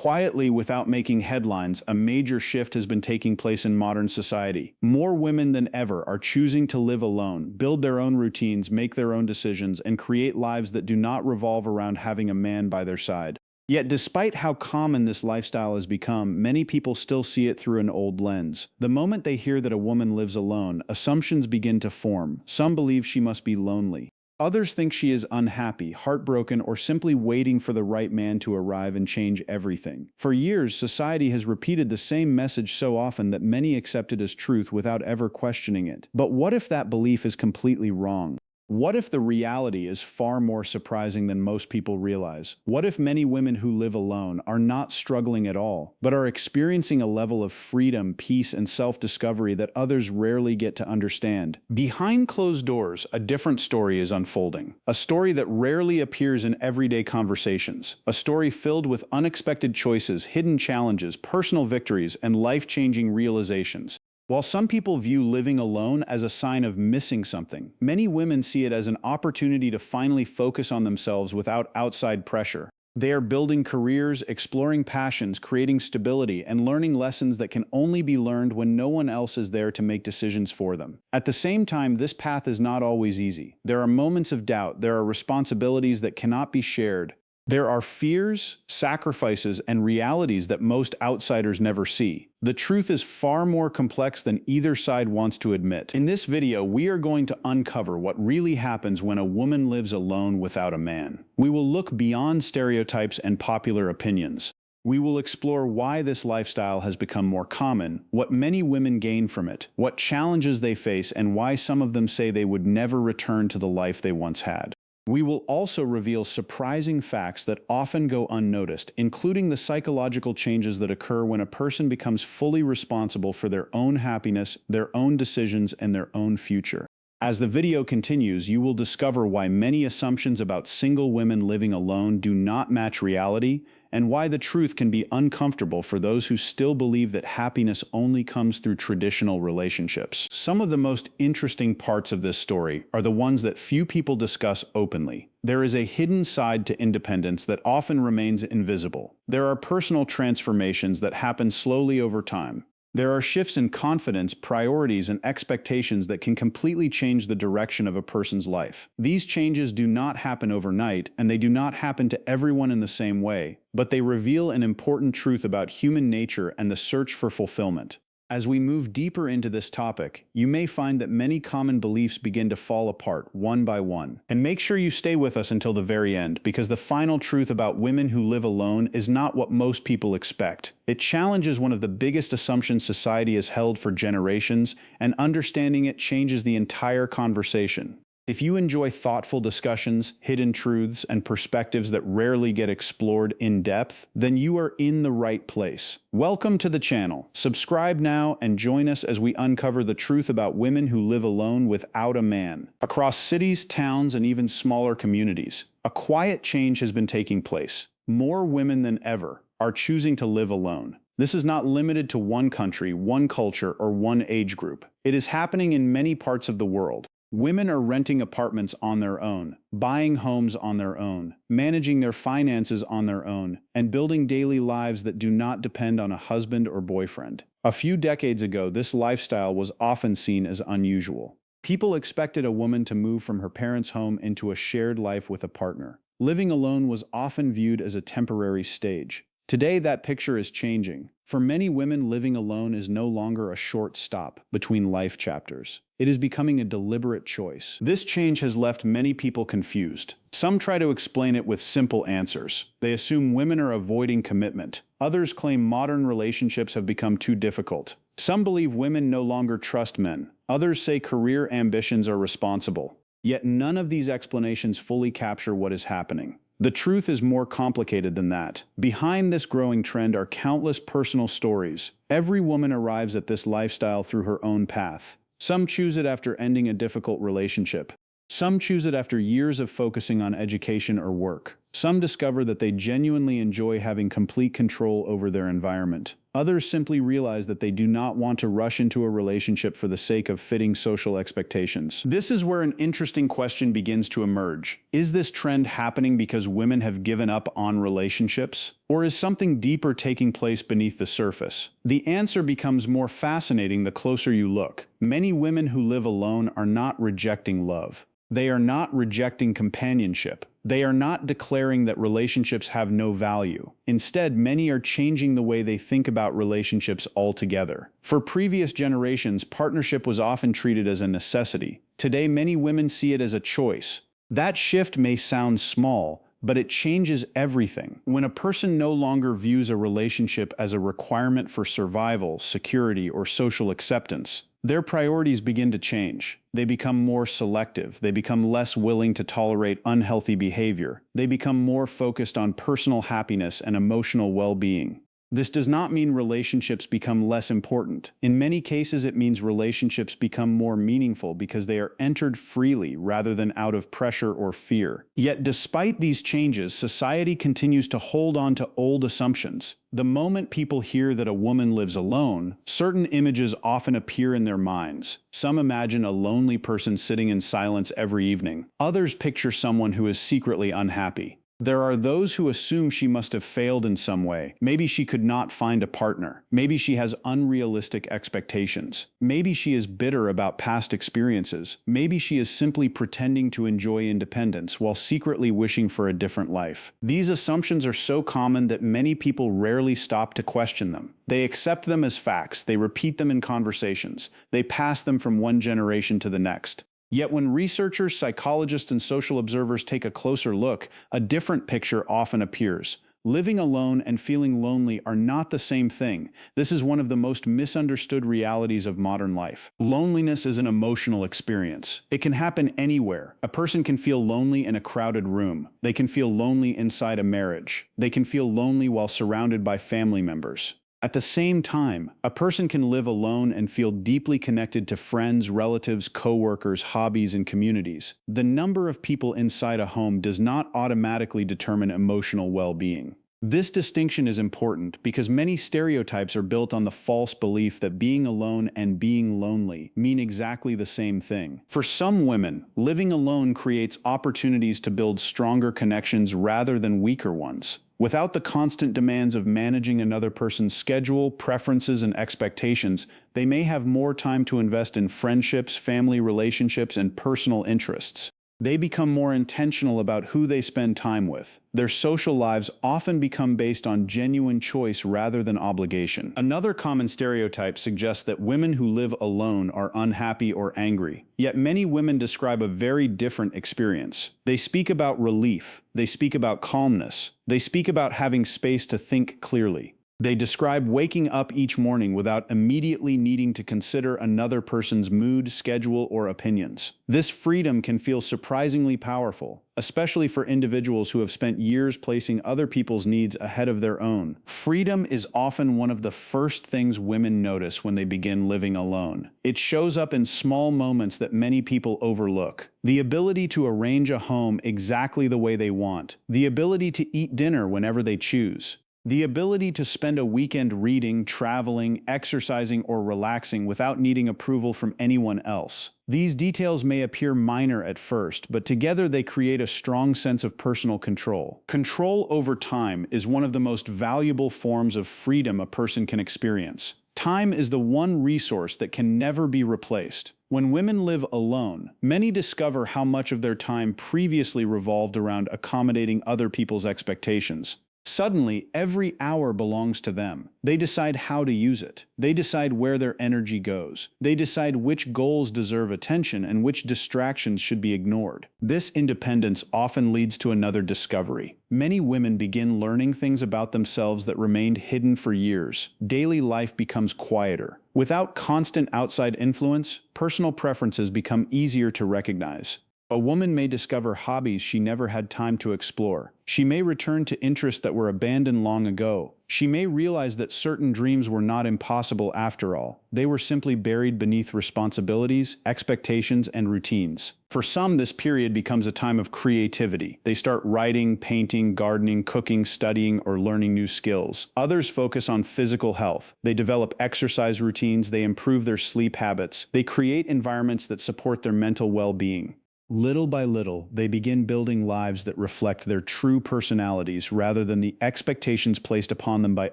Quietly, without making headlines, a major shift has been taking place in modern society. More women than ever are choosing to live alone, build their own routines, make their own decisions, and create lives that do not revolve around having a man by their side. Yet despite how common this lifestyle has become, many people still see it through an old lens. The moment they hear that a woman lives alone, assumptions begin to form. Some believe she must be lonely. Others think she is unhappy, heartbroken, or simply waiting for the right man to arrive and change everything. For years, society has repeated the same message so often that many accept it as truth without ever questioning it. But what if that belief is completely wrong? What if the reality is far more surprising than most people realize? What if many women who live alone are not struggling at all, but are experiencing a level of freedom, peace, and self-discovery that others rarely get to understand? Behind closed doors, a different story is unfolding. A story that rarely appears in everyday conversations. A story filled with unexpected choices, hidden challenges, personal victories, and life-changing realizations. While some people view living alone as a sign of missing something, many women see it as an opportunity to finally focus on themselves without outside pressure. They are building careers, exploring passions, creating stability, and learning lessons that can only be learned when no one else is there to make decisions for them. At the same time, this path is not always easy. There are moments of doubt, there are responsibilities that cannot be shared. There are fears, sacrifices, and realities that most outsiders never see. The truth is far more complex than either side wants to admit. In this video, we are going to uncover what really happens when a woman lives alone without a man. We will look beyond stereotypes and popular opinions. We will explore why this lifestyle has become more common, what many women gain from it, what challenges they face, and why some of them say they would never return to the life they once had. We will also reveal surprising facts that often go unnoticed, including the psychological changes that occur when a person becomes fully responsible for their own happiness, their own decisions, and their own future. As the video continues, you will discover why many assumptions about single women living alone do not match reality, and why the truth can be uncomfortable for those who still believe that happiness only comes through traditional relationships. Some of the most interesting parts of this story are the ones that few people discuss openly. There is a hidden side to independence that often remains invisible. There are personal transformations that happen slowly over time. There are shifts in confidence, priorities, and expectations that can completely change the direction of a person's life. These changes do not happen overnight, and they do not happen to everyone in the same way, but they reveal an important truth about human nature and the search for fulfillment. As we move deeper into this topic, you may find that many common beliefs begin to fall apart one by one. And make sure you stay with us until the very end, because the final truth about women who live alone is not what most people expect. It challenges one of the biggest assumptions society has held for generations, and understanding it changes the entire conversation. If you enjoy thoughtful discussions, hidden truths, and perspectives that rarely get explored in depth, then you are in the right place. Welcome to the channel. Subscribe now and join us as we uncover the truth about women who live alone without a man. Across cities, towns, and even smaller communities, a quiet change has been taking place. More women than ever are choosing to live alone. This is not limited to one country, one culture, or one age group. It is happening in many parts of the world. Women are renting apartments on their own, buying homes on their own, managing their finances on their own, and building daily lives that do not depend on a husband or boyfriend. A few decades ago, this lifestyle was often seen as unusual. People expected a woman to move from her parents' home into a shared life with a partner. Living alone was often viewed as a temporary stage. Today, that picture is changing. For many women, living alone is no longer a short stop between life chapters. It is becoming a deliberate choice. This change has left many people confused. Some try to explain it with simple answers. They assume women are avoiding commitment. Others claim modern relationships have become too difficult. Some believe women no longer trust men. Others say career ambitions are responsible. Yet none of these explanations fully capture what is happening. The truth is more complicated than that. Behind this growing trend are countless personal stories. Every woman arrives at this lifestyle through her own path. Some choose it after ending a difficult relationship. Some choose it after years of focusing on education or work. Some discover that they genuinely enjoy having complete control over their environment. Others simply realize that they do not want to rush into a relationship for the sake of fitting social expectations. This is where an interesting question begins to emerge. Is this trend happening because women have given up on relationships? Or is something deeper taking place beneath the surface? The answer becomes more fascinating the closer you look. Many women who live alone are not rejecting love. They are not rejecting companionship. They are not declaring that relationships have no value. Instead, many are changing the way they think about relationships altogether. For previous generations, partnership was often treated as a necessity. Today, many women see it as a choice. That shift may sound small, but it changes everything. When a person no longer views a relationship as a requirement for survival, security, or social acceptance, their priorities begin to change. They become more selective. They become less willing to tolerate unhealthy behavior. They become more focused on personal happiness and emotional well-being. This does not mean relationships become less important. In many cases, it means relationships become more meaningful because they are entered freely rather than out of pressure or fear. Yet, despite these changes, society continues to hold on to old assumptions. The moment people hear that a woman lives alone, certain images often appear in their minds. Some imagine a lonely person sitting in silence every evening. Others picture someone who is secretly unhappy. There are those who assume she must have failed in some way. Maybe she could not find a partner. Maybe she has unrealistic expectations. Maybe she is bitter about past experiences. Maybe she is simply pretending to enjoy independence while secretly wishing for a different life. These assumptions are so common that many people rarely stop to question them. They accept them as facts. They repeat them in conversations. They pass them from one generation to the next. Yet when researchers, psychologists, and social observers take a closer look, a different picture often appears. Living alone and feeling lonely are not the same thing. This is one of the most misunderstood realities of modern life. Loneliness is an emotional experience. It can happen anywhere. A person can feel lonely in a crowded room. They can feel lonely inside a marriage. They can feel lonely while surrounded by family members. At the same time, a person can live alone and feel deeply connected to friends, relatives, coworkers, hobbies, and communities. The number of people inside a home does not automatically determine emotional well-being. This distinction is important because many stereotypes are built on the false belief that being alone and being lonely mean exactly the same thing. For some women, living alone creates opportunities to build stronger connections rather than weaker ones. Without the constant demands of managing another person's schedule, preferences, and expectations, they may have more time to invest in friendships, family relationships, and personal interests. They become more intentional about who they spend time with. Their social lives often become based on genuine choice rather than obligation. Another common stereotype suggests that women who live alone are unhappy or angry. Yet many women describe a very different experience. They speak about relief. They speak about calmness. They speak about having space to think clearly. They describe waking up each morning without immediately needing to consider another person's mood, schedule, or opinions. This freedom can feel surprisingly powerful, especially for individuals who have spent years placing other people's needs ahead of their own. Freedom is often one of the first things women notice when they begin living alone. It shows up in small moments that many people overlook. The ability to arrange a home exactly the way they want. The ability to eat dinner whenever they choose. The ability to spend a weekend reading, traveling, exercising, or relaxing without needing approval from anyone else. These details may appear minor at first, but together they create a strong sense of personal control. Control over time is one of the most valuable forms of freedom a person can experience. Time is the one resource that can never be replaced. When women live alone, many discover how much of their time previously revolved around accommodating other people's expectations. Suddenly, every hour belongs to them. They decide how to use it. They decide where their energy goes. They decide which goals deserve attention and which distractions should be ignored. This independence often leads to another discovery. Many women begin learning things about themselves that remained hidden for years. Daily life becomes quieter. Without constant outside influence, personal preferences become easier to recognize. A woman may discover hobbies she never had time to explore, She may return to interests that were abandoned long ago. She may realize that certain dreams were not impossible after all. They were simply buried beneath responsibilities, expectations, and routines. For some, this period becomes a time of creativity. They start writing, painting, gardening, cooking, studying, or learning new skills. Others focus on physical health. They develop exercise routines, they improve their sleep habits, they create environments that support their mental well-being. Little by little, they begin building lives that reflect their true personalities rather than the expectations placed upon them by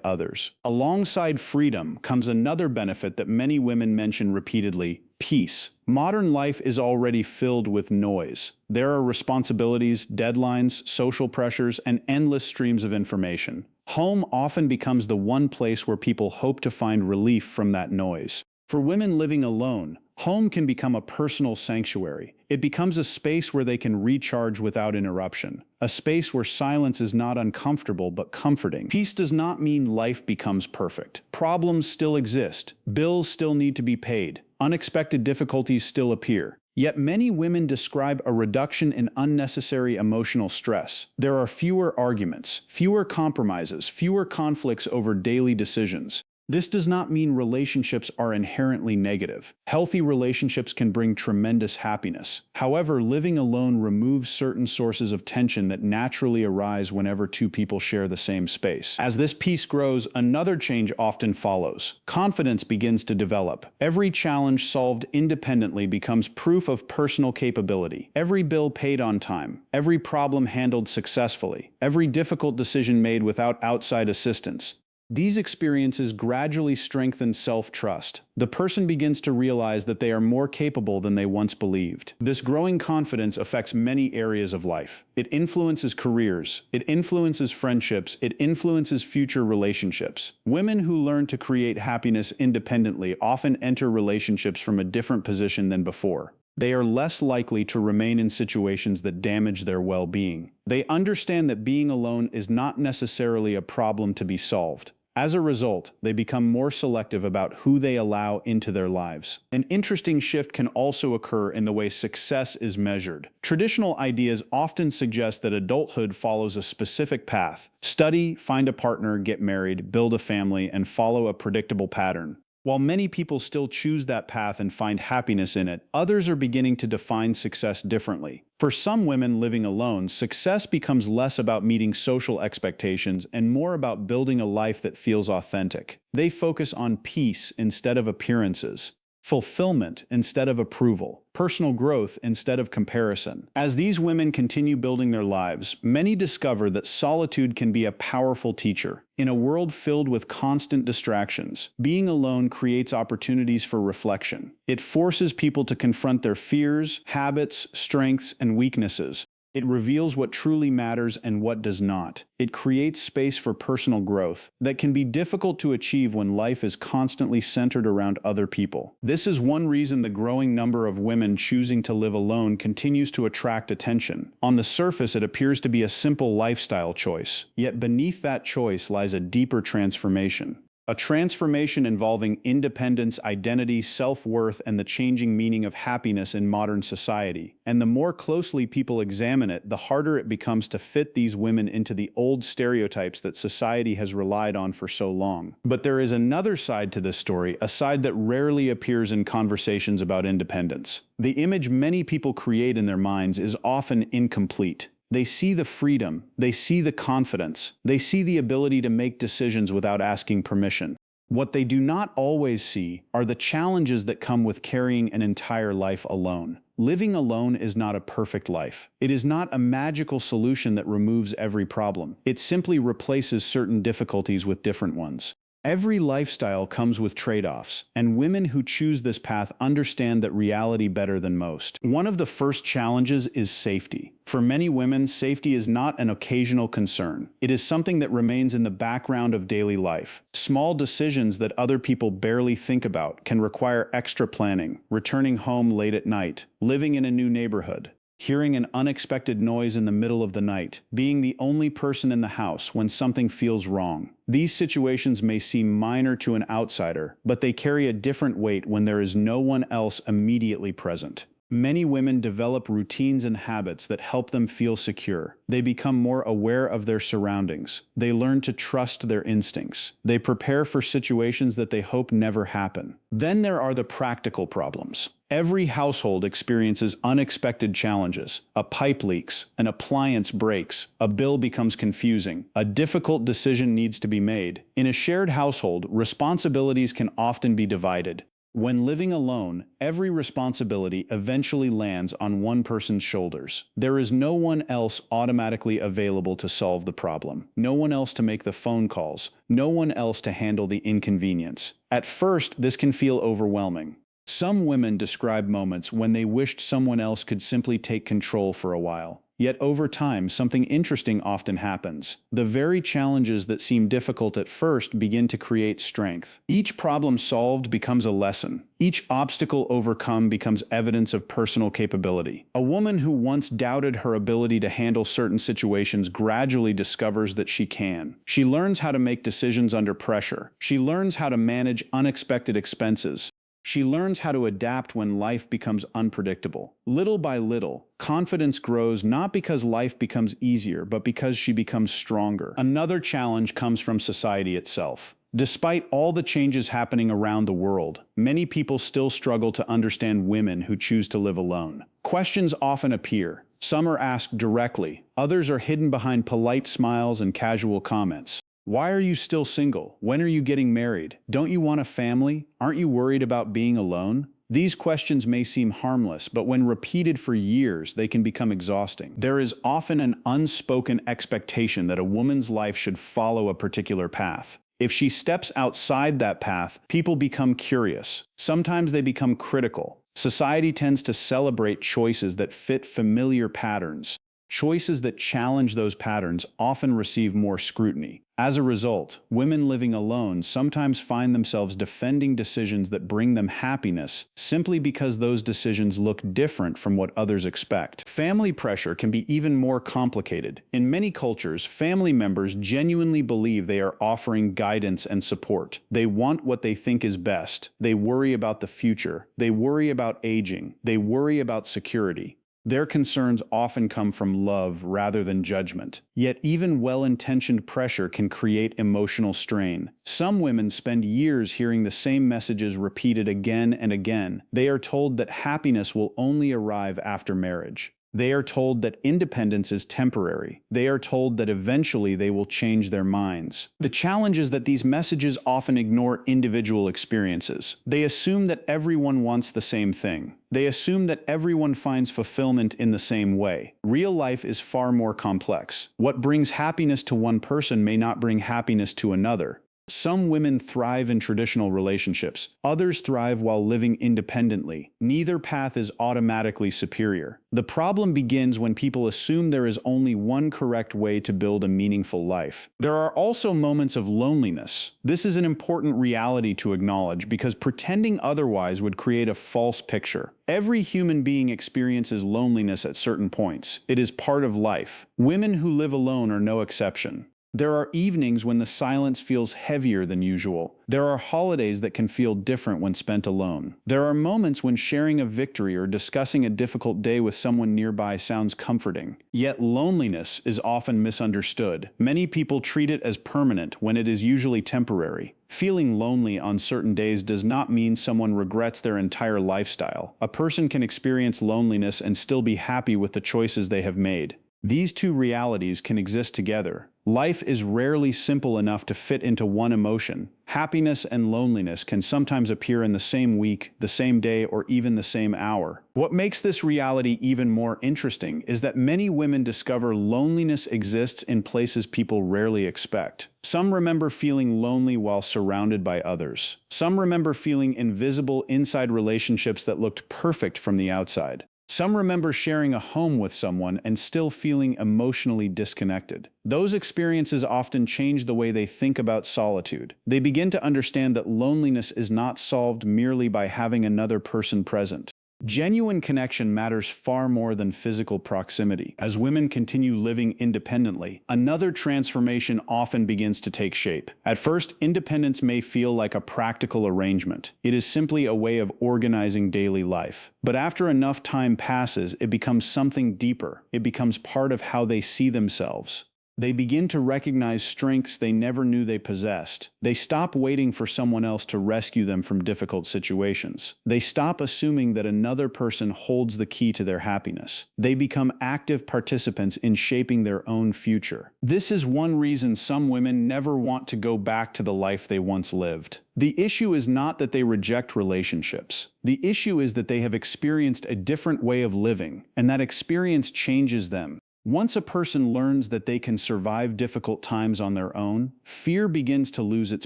others. Alongside freedom comes another benefit that many women mention repeatedly: peace. Modern life is already filled with noise. There are responsibilities, deadlines, social pressures, and endless streams of information. Home often becomes the one place where people hope to find relief from that noise. For women living alone, home can become a personal sanctuary. It becomes a space where they can recharge without interruption, a space where silence is not uncomfortable but comforting. Peace does not mean life becomes perfect. Problems still exist, bills still need to be paid, unexpected difficulties still appear. Yet many women describe a reduction in unnecessary emotional stress. There are fewer arguments, fewer compromises, fewer conflicts over daily decisions. This does not mean relationships are inherently negative. Healthy relationships can bring tremendous happiness. However, living alone removes certain sources of tension that naturally arise whenever two people share the same space. As this peace grows, another change often follows. Confidence begins to develop. Every challenge solved independently becomes proof of personal capability. Every bill paid on time. Every problem handled successfully. Every difficult decision made without outside assistance. These experiences gradually strengthen self-trust. The person begins to realize that they are more capable than they once believed. This growing confidence affects many areas of life. It influences careers, it influences friendships, it influences future relationships. Women who learn to create happiness independently often enter relationships from a different position than before. They are less likely to remain in situations that damage their well-being. They understand that being alone is not necessarily a problem to be solved. As a result, they become more selective about who they allow into their lives. An interesting shift can also occur in the way success is measured. Traditional ideas often suggest that adulthood follows a specific path: study, find a partner, get married, build a family, and follow a predictable pattern. While many people still choose that path and find happiness in it, others are beginning to define success differently. For some women living alone, success becomes less about meeting social expectations and more about building a life that feels authentic. They focus on peace instead of appearances, fulfillment instead of approval, personal growth instead of comparison. As these women continue building their lives, many discover that solitude can be a powerful teacher. In a world filled with constant distractions, being alone creates opportunities for reflection. It forces people to confront their fears, habits, strengths, and weaknesses. It reveals what truly matters and what does not. It creates space for personal growth that can be difficult to achieve when life is constantly centered around other people. This is one reason the growing number of women choosing to live alone continues to attract attention. On the surface, it appears to be a simple lifestyle choice, yet beneath that choice lies a deeper transformation. A transformation involving independence, identity, self-worth, and the changing meaning of happiness in modern society. And the more closely people examine it, the harder it becomes to fit these women into the old stereotypes that society has relied on for so long. But there is another side to this story, a side that rarely appears in conversations about independence. The image many people create in their minds is often incomplete. They see the freedom, they see the confidence, they see the ability to make decisions without asking permission. What they do not always see are the challenges that come with carrying an entire life alone. Living alone is not a perfect life. It is not a magical solution that removes every problem. It simply replaces certain difficulties with different ones. Every lifestyle comes with trade-offs, and women who choose this path understand that reality better than most. One of the first challenges is safety. For many women, safety is not an occasional concern. It is something that remains in the background of daily life. Small decisions that other people barely think about can require extra planning: returning home late at night, living in a new neighborhood, hearing an unexpected noise in the middle of the night, being the only person in the house when something feels wrong. These situations may seem minor to an outsider, but they carry a different weight when there is no one else immediately present. Many women develop routines and habits that help them feel secure. They become more aware of their surroundings. They learn to trust their instincts. They prepare for situations that they hope never happen. Then there are the practical problems. Every household experiences unexpected challenges. A pipe leaks, an appliance breaks, a bill becomes confusing, a difficult decision needs to be made. In a shared household, responsibilities can often be divided. When living alone, every responsibility eventually lands on one person's shoulders. There is no one else automatically available to solve the problem, no one else to make the phone calls, no one else to handle the inconvenience. At first, this can feel overwhelming. Some women describe moments when they wished someone else could simply take control for a while. Yet over time, something interesting often happens. The very challenges that seem difficult at first begin to create strength. Each problem solved becomes a lesson. Each obstacle overcome becomes evidence of personal capability. A woman who once doubted her ability to handle certain situations gradually discovers that she can. She learns how to make decisions under pressure. She learns how to manage unexpected expenses. She learns how to adapt when life becomes unpredictable. Little by little, confidence grows not because life becomes easier, but because she becomes stronger. Another challenge comes from society itself. Despite all the changes happening around the world, many people still struggle to understand women who choose to live alone. Questions often appear. Some are asked directly, others are hidden behind polite smiles and casual comments. Why are you still single? When are you getting married? Don't you want a family? Aren't you worried about being alone? These questions may seem harmless, but when repeated for years, they can become exhausting. There is often an unspoken expectation that a woman's life should follow a particular path. If she steps outside that path, people become curious. Sometimes they become critical. Society tends to celebrate choices that fit familiar patterns. Choices that challenge those patterns often receive more scrutiny. As a result, women living alone sometimes find themselves defending decisions that bring them happiness simply because those decisions look different from what others expect. Family pressure can be even more complicated. In many cultures, family members genuinely believe they are offering guidance and support. They want what they think is best. They worry about the future. They worry about aging. They worry about security. Their concerns often come from love rather than judgment. Yet even well-intentioned pressure can create emotional strain. Some women spend years hearing the same messages repeated again and again. They are told that happiness will only arrive after marriage. They are told that independence is temporary. They are told that eventually they will change their minds. The challenge is that these messages often ignore individual experiences. They assume that everyone wants the same thing. They assume that everyone finds fulfillment in the same way. Real life is far more complex. What brings happiness to one person may not bring happiness to another. Some women thrive in traditional relationships. Others thrive while living independently. Neither path is automatically superior. The problem begins when people assume there is only one correct way to build a meaningful life. There are also moments of loneliness. This is an important reality to acknowledge because pretending otherwise would create a false picture. Every human being experiences loneliness at certain points. It is part of life. Women who live alone are no exception. There are evenings when the silence feels heavier than usual. There are holidays that can feel different when spent alone. There are moments when sharing a victory or discussing a difficult day with someone nearby sounds comforting. Yet loneliness is often misunderstood. Many people treat it as permanent when it is usually temporary. Feeling lonely on certain days does not mean someone regrets their entire lifestyle. A person can experience loneliness and still be happy with the choices they have made. These two realities can exist together. Life is rarely simple enough to fit into one emotion. Happiness and loneliness can sometimes appear in the same week, the same day, or even the same hour. What makes this reality even more interesting is that many women discover loneliness exists in places people rarely expect. Some remember feeling lonely while surrounded by others. Some remember feeling invisible inside relationships that looked perfect from the outside. Some remember sharing a home with someone and still feeling emotionally disconnected. Those experiences often change the way they think about solitude. They begin to understand that loneliness is not solved merely by having another person present. Genuine connection matters far more than physical proximity. As women continue living independently, another transformation often begins to take shape. At first, independence may feel like a practical arrangement. It is simply a way of organizing daily life. But after enough time passes, it becomes something deeper. It becomes part of how they see themselves. They begin to recognize strengths they never knew they possessed. They stop waiting for someone else to rescue them from difficult situations. They stop assuming that another person holds the key to their happiness. They become active participants in shaping their own future. This is one reason some women never want to go back to the life they once lived. The issue is not that they reject relationships. The issue is that they have experienced a different way of living, and that experience changes them. Once a person learns that they can survive difficult times on their own, fear begins to lose its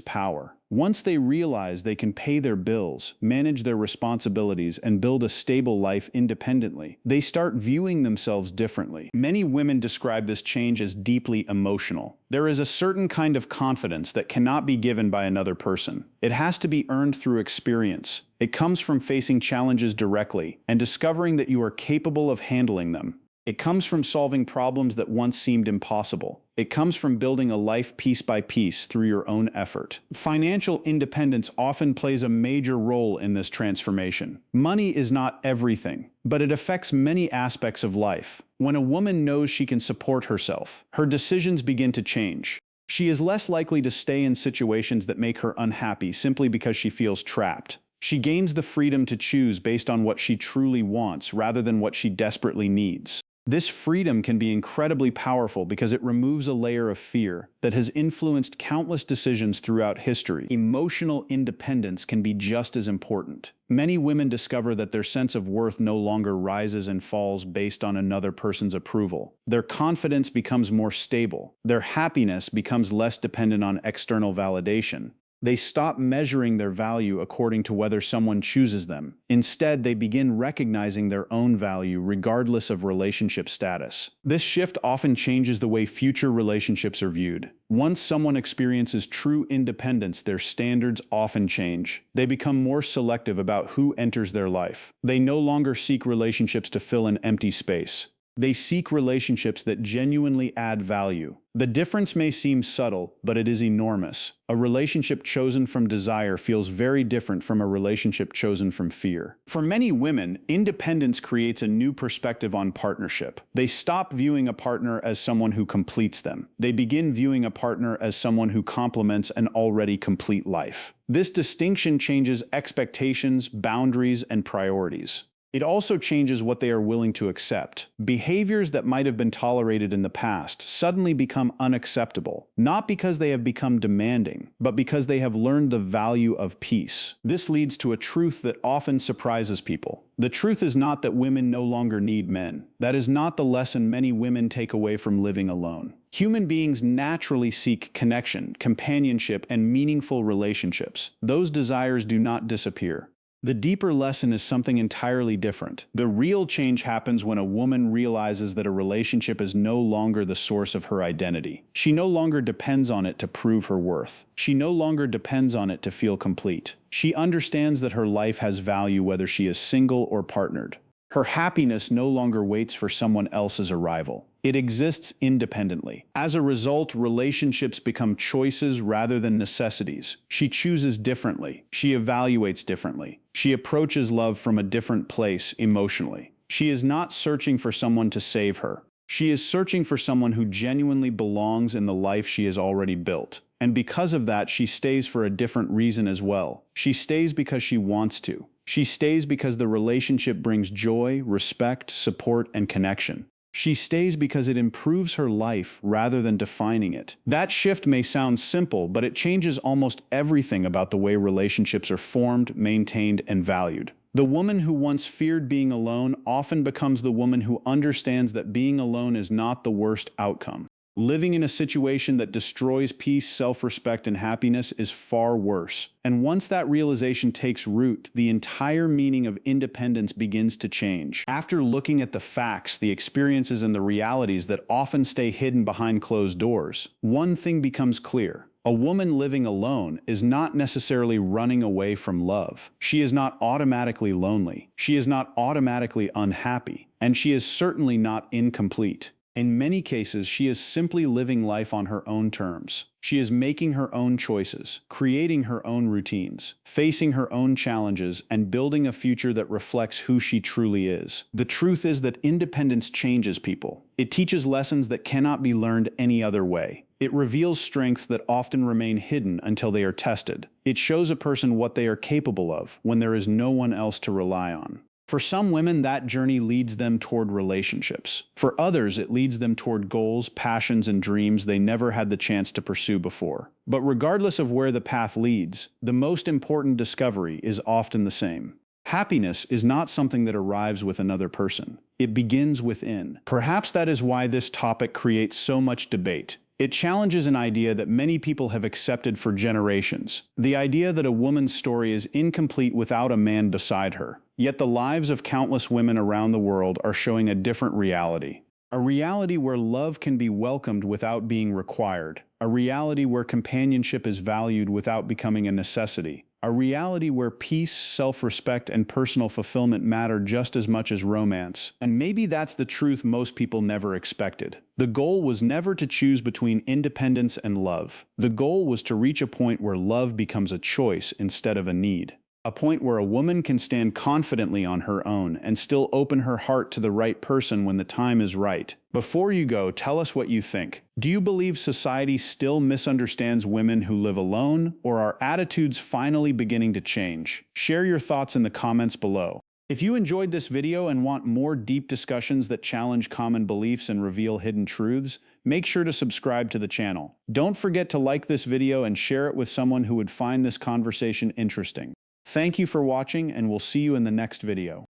power. Once they realize they can pay their bills, manage their responsibilities, and build a stable life independently, they start viewing themselves differently. Many women describe this change as deeply emotional. There is a certain kind of confidence that cannot be given by another person. It has to be earned through experience. It comes from facing challenges directly and discovering that you are capable of handling them. It comes from solving problems that once seemed impossible. It comes from building a life piece by piece through your own effort. Financial independence often plays a major role in this transformation. Money is not everything, but it affects many aspects of life. When a woman knows she can support herself, her decisions begin to change. She is less likely to stay in situations that make her unhappy simply because she feels trapped. She gains the freedom to choose based on what she truly wants rather than what she desperately needs. This freedom can be incredibly powerful because it removes a layer of fear that has influenced countless decisions throughout history. Emotional independence can be just as important. Many women discover that their sense of worth no longer rises and falls based on another person's approval. Their confidence becomes more stable. Their happiness becomes less dependent on external validation. They stop measuring their value according to whether someone chooses them. Instead, they begin recognizing their own value regardless of relationship status. This shift often changes the way future relationships are viewed. Once someone experiences true independence, their standards often change. They become more selective about who enters their life. They no longer seek relationships to fill an empty space. They seek relationships that genuinely add value. The difference may seem subtle, but it is enormous. A relationship chosen from desire feels very different from a relationship chosen from fear. For many women, independence creates a new perspective on partnership. They stop viewing a partner as someone who completes them. They begin viewing a partner as someone who complements an already complete life. This distinction changes expectations, boundaries, and priorities. It also changes what they are willing to accept. Behaviors that might have been tolerated in the past suddenly become unacceptable, not because they have become demanding, but because they have learned the value of peace. This leads to a truth that often surprises people. The truth is not that women no longer need men. That is not the lesson many women take away from living alone. Human beings naturally seek connection, companionship, and meaningful relationships. Those desires do not disappear. The deeper lesson is something entirely different. The real change happens when a woman realizes that a relationship is no longer the source of her identity. She no longer depends on it to prove her worth. She no longer depends on it to feel complete. She understands that her life has value whether she is single or partnered. Her happiness no longer waits for someone else's arrival. It exists independently. As a result, relationships become choices rather than necessities. She chooses differently. She evaluates differently. She approaches love from a different place emotionally. She is not searching for someone to save her. She is searching for someone who genuinely belongs in the life she has already built. And because of that, she stays for a different reason as well. She stays because she wants to. She stays because the relationship brings joy, respect, support, and connection. She stays because it improves her life rather than defining it. That shift may sound simple, but it changes almost everything about the way relationships are formed, maintained, and valued. The woman who once feared being alone often becomes the woman who understands that being alone is not the worst outcome. Living in a situation that destroys peace, self-respect, and happiness is far worse. And once that realization takes root, the entire meaning of independence begins to change. After looking at the facts, the experiences, and the realities that often stay hidden behind closed doors, one thing becomes clear. A woman living alone is not necessarily running away from love. She is not automatically lonely. She is not automatically unhappy. And she is certainly not incomplete. In many cases, she is simply living life on her own terms. She is making her own choices, creating her own routines, facing her own challenges, and building a future that reflects who she truly is. The truth is that independence changes people. It teaches lessons that cannot be learned any other way. It reveals strengths that often remain hidden until they are tested. It shows a person what they are capable of when there is no one else to rely on. For some women, that journey leads them toward relationships. For others, it leads them toward goals, passions, and dreams they never had the chance to pursue before. But regardless of where the path leads, the most important discovery is often the same. Happiness is not something that arrives with another person. It begins within. Perhaps that is why this topic creates so much debate. It challenges an idea that many people have accepted for generations, the idea that a woman's story is incomplete without a man beside her. Yet the lives of countless women around the world are showing a different reality. A reality where love can be welcomed without being required. A reality where companionship is valued without becoming a necessity. A reality where peace, self-respect, and personal fulfillment matter just as much as romance. And maybe that's the truth most people never expected. The goal was never to choose between independence and love. The goal was to reach a point where love becomes a choice instead of a need. A point where a woman can stand confidently on her own and still open her heart to the right person when the time is right. Before you go, tell us what you think. Do you believe society still misunderstands women who live alone, or are attitudes finally beginning to change? Share your thoughts in the comments below. If you enjoyed this video and want more deep discussions that challenge common beliefs and reveal hidden truths, make sure to subscribe to the channel. Don't forget to like this video and share it with someone who would find this conversation interesting. Thank you for watching, and we'll see you in the next video.